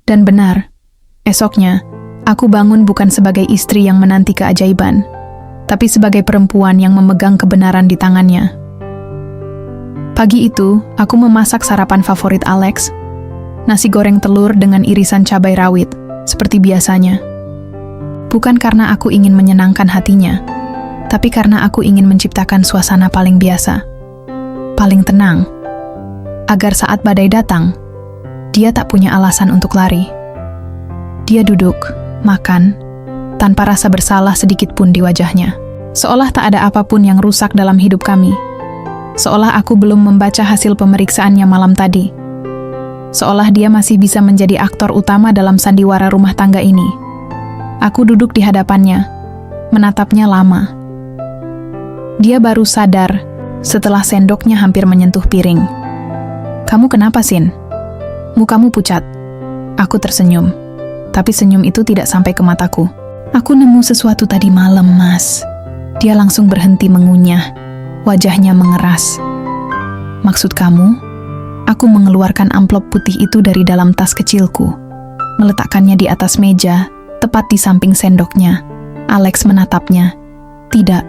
Dan benar, esoknya, aku bangun bukan sebagai istri yang menanti keajaiban, tapi sebagai perempuan yang memegang kebenaran di tangannya. Pagi itu, aku memasak sarapan favorit Alex, nasi goreng telur dengan irisan cabai rawit, seperti biasanya. Bukan karena aku ingin menyenangkan hatinya, tapi karena aku ingin menciptakan suasana paling biasa, paling tenang, agar saat badai datang, dia tak punya alasan untuk lari. Dia duduk, makan, tanpa rasa bersalah sedikit pun di wajahnya. Seolah tak ada apapun yang rusak dalam hidup kami. Seolah aku belum membaca hasil pemeriksaannya malam tadi. Seolah dia masih bisa menjadi aktor utama dalam sandiwara rumah tangga ini. Aku duduk di hadapannya, menatapnya lama. Dia baru sadar setelah sendoknya hampir menyentuh piring. "Kamu kenapa, Sin? Mukamu pucat." Aku tersenyum, tapi senyum itu tidak sampai ke mataku. "Aku nemu sesuatu tadi malam, Mas." Dia langsung berhenti mengunyah, wajahnya mengeras. "Maksud kamu?" Aku mengeluarkan amplop putih itu dari dalam tas kecilku, meletakkannya di atas meja, tepat di samping sendoknya. Alex menatapnya. Tidak.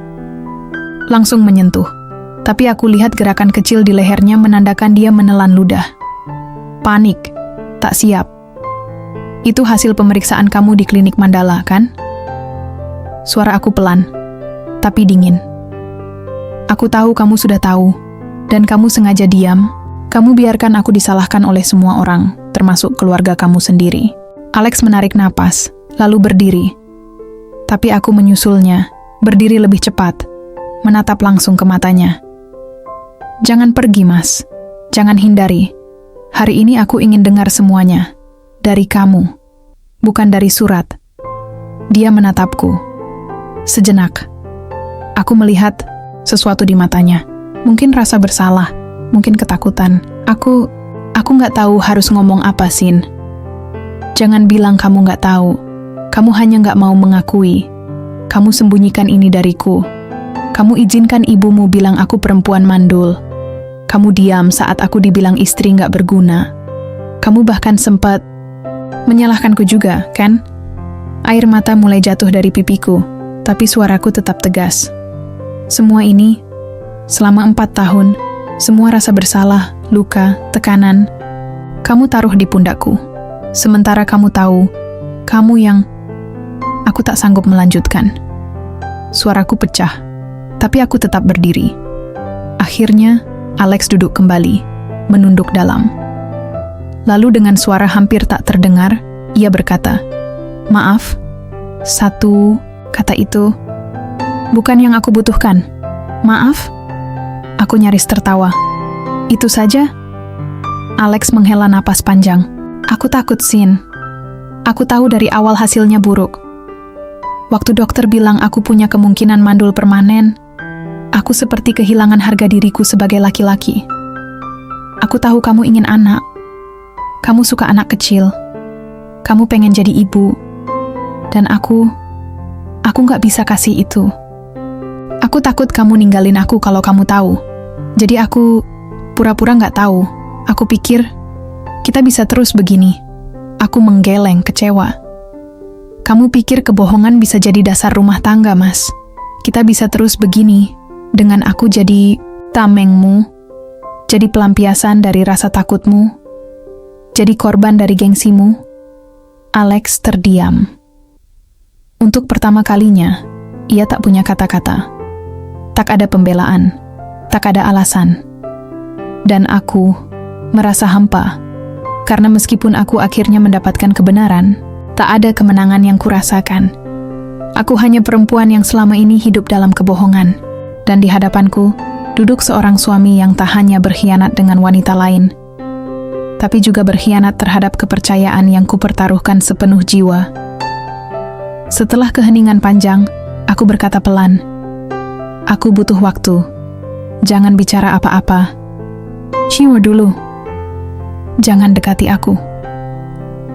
Langsung menyentuh. Tapi aku lihat gerakan kecil di lehernya menandakan dia menelan ludah. Panik. Tak siap. "Itu hasil pemeriksaan kamu di klinik Mandala, kan?" Suara aku pelan, tapi dingin. "Aku tahu kamu sudah tahu, dan kamu sengaja diam. Kamu biarkan aku disalahkan oleh semua orang, termasuk keluarga kamu sendiri." Alex menarik napas, lalu berdiri. Tapi aku menyusulnya, berdiri lebih cepat, menatap langsung ke matanya. "Jangan pergi, Mas. Jangan hindari. Hari ini aku ingin dengar semuanya. Dari kamu. Bukan dari surat." Dia menatapku. Sejenak. Aku melihat sesuatu di matanya. Mungkin rasa bersalah, mungkin ketakutan. Aku nggak tahu harus ngomong apa, Sin. "Jangan bilang kamu nggak tahu. Kamu hanya nggak mau mengakui. Kamu sembunyikan ini dariku. Kamu izinkan ibumu bilang aku perempuan mandul. Kamu diam saat aku dibilang istri nggak berguna. Kamu bahkan sempat menyalahkanku juga, kan?" Air mata mulai jatuh dari pipiku, tapi suaraku tetap tegas. "Semua ini, selama 4 tahun, semua rasa bersalah, luka, tekanan, kamu taruh di pundakku. Sementara kamu tahu, kamu yang..." Aku tak sanggup melanjutkan. Suaraku pecah, tapi aku tetap berdiri. Akhirnya, Alex duduk kembali, menunduk dalam. Lalu dengan suara hampir tak terdengar, ia berkata, "Maaf, satu kata itu bukan yang aku butuhkan. Maaf." Aku nyaris tertawa. "Itu saja?" Alex menghela napas panjang. "Aku takut, Sin. Aku tahu dari awal hasilnya buruk. Waktu dokter bilang aku punya kemungkinan mandul permanen, aku seperti kehilangan harga diriku sebagai laki-laki. Aku tahu kamu ingin anak. Kamu suka anak kecil. Kamu pengen jadi ibu. Dan aku nggak bisa kasih itu. Aku takut kamu ninggalin aku kalau kamu tahu. Jadi aku pura-pura nggak tahu. Aku pikir kita bisa terus begini." Aku menggeleng, kecewa. "Kamu pikir kebohongan bisa jadi dasar rumah tangga, Mas? Kita bisa terus begini, dengan aku jadi tamengmu, jadi pelampiasan dari rasa takutmu, jadi korban dari gengsimu?" Alex terdiam. Untuk pertama kalinya, ia tak punya kata-kata. Tak ada pembelaan, tak ada alasan. Dan aku merasa hampa, karena meskipun aku akhirnya mendapatkan kebenaran, tak ada kemenangan yang kurasakan. Aku hanya perempuan yang selama ini hidup dalam kebohongan, dan di hadapanku duduk seorang suami yang tak hanya berkhianat dengan wanita lain, tapi juga berkhianat terhadap kepercayaan yang kupertaruhkan sepenuh jiwa. Setelah keheningan panjang, aku berkata pelan, "Aku butuh waktu. Jangan bicara apa-apa. Cium dulu. Jangan dekati aku.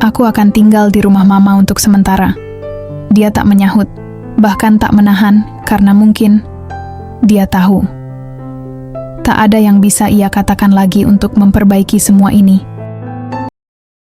Aku akan tinggal di rumah Mama untuk sementara." Dia tak menyahut, bahkan tak menahan, karena mungkin dia tahu tak ada yang bisa ia katakan lagi untuk memperbaiki semua ini.